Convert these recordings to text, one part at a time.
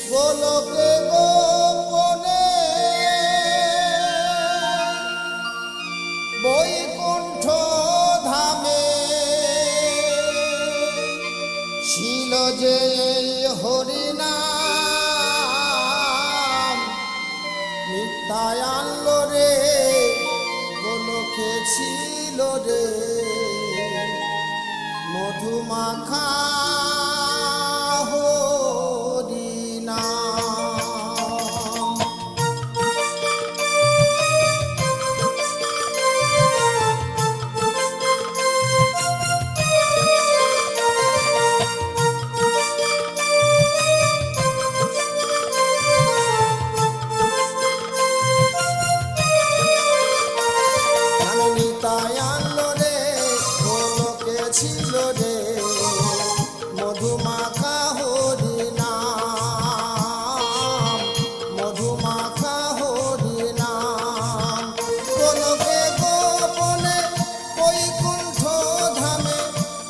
গোলকে গোপনে বৈকুণ্ঠ ধামে ছিল যে হরিনাম নিতাই আনলো রে গোলকে ছিল রে মধুমাখা ছিল রে মধুমাখা হরিনাম মধুমাখা হরিনাম গোলকে গোপনে বৈকুণ্ঠ ধামে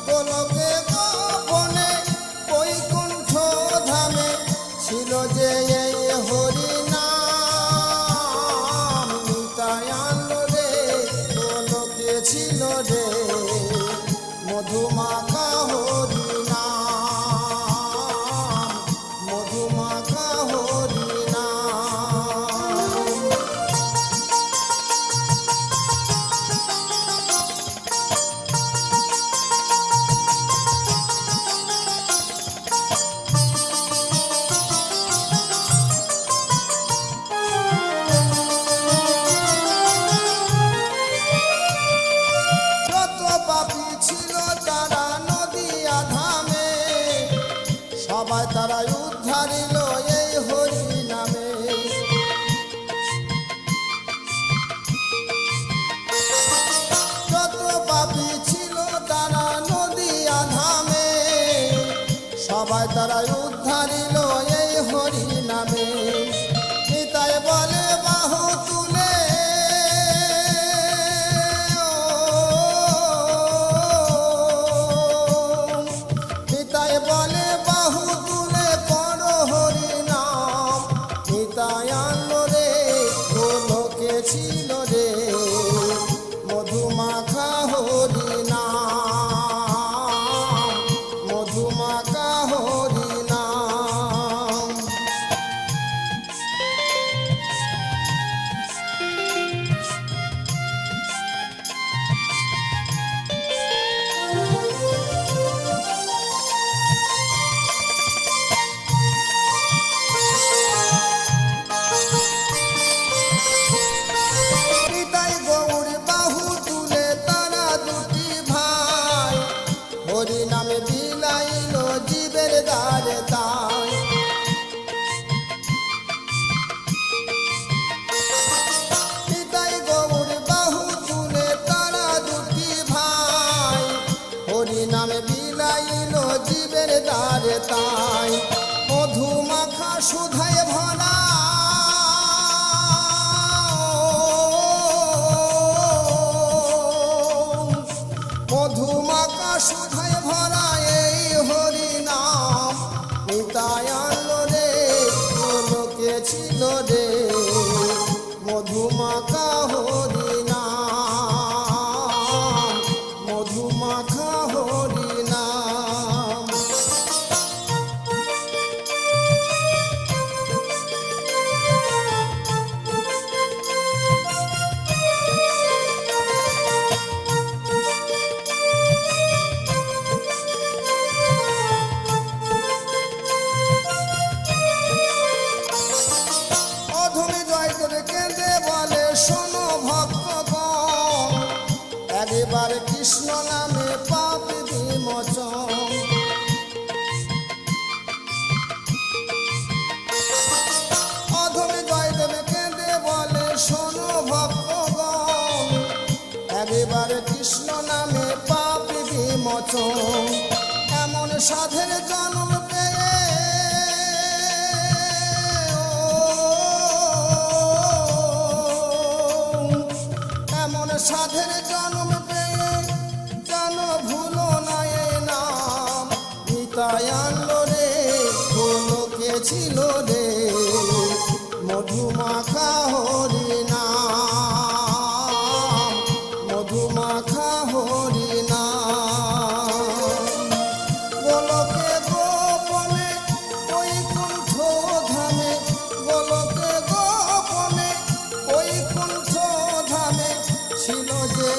গোলকে গোপনে বৈকুণ্ঠ ধামে ছিল যে এই হরিনাম নিতাই আনলো রে গোলকে ছিল রে মধুমাখা হরিনাম মধুমাখা হরিনাম কত পাপী ছিল তারা নদিয়া ধামে সবাই তারা উদ্ধারিল এই হরি নামে কত পাপী ছিল তারা নদিয়া ধামে সবাই তারা উদ্ধারিল এই হরি নামে নিতাই বলে বাহু তুলে বলে বাহু তুলে কর হরিনাম নিতাই আনলো রে গোলকে ছিল রে মধুমাখা হরিনাম মধুমাখা হরিনাম হরিনামে বিলাইল জীবের দ্বারে তাই নিতাই গৌর বাহু তুলে তারা দুটি ভাই হরিনামে বিলাইল জীবের দ্বারে তাই মধুমাখা সুধায় ভরা মধুমাখা সুধায় ভরা এই হরিনাম নিতাই আনলো রে গোলকে ছিল রে মধুমাখা হরিনাম মধুমাখা হরিনাম কেঁদে বলে শোনো ভক্তগণ একবার কৃষ্ণ নামে পাপ বিমোচন অধমে জয়দেব কেঁদে বলে শোনো ভক্তগণ একবার কৃষ্ণ নামে পাপ বিমোচন এমন সাধের জন্ম পেয়ে সাধের জন্ম পেয়ে যেন ভুলো না এই নাম নিতাই আনলো রে গোলকে ছিল রে মধুমাখা হরি নাম মধুমাখা হরি নাম গোলকে গোপনে বৈকুণ্ঠ ধামে গোলকে গোপনে বৈকুণ্ঠ ধামে ছিল যে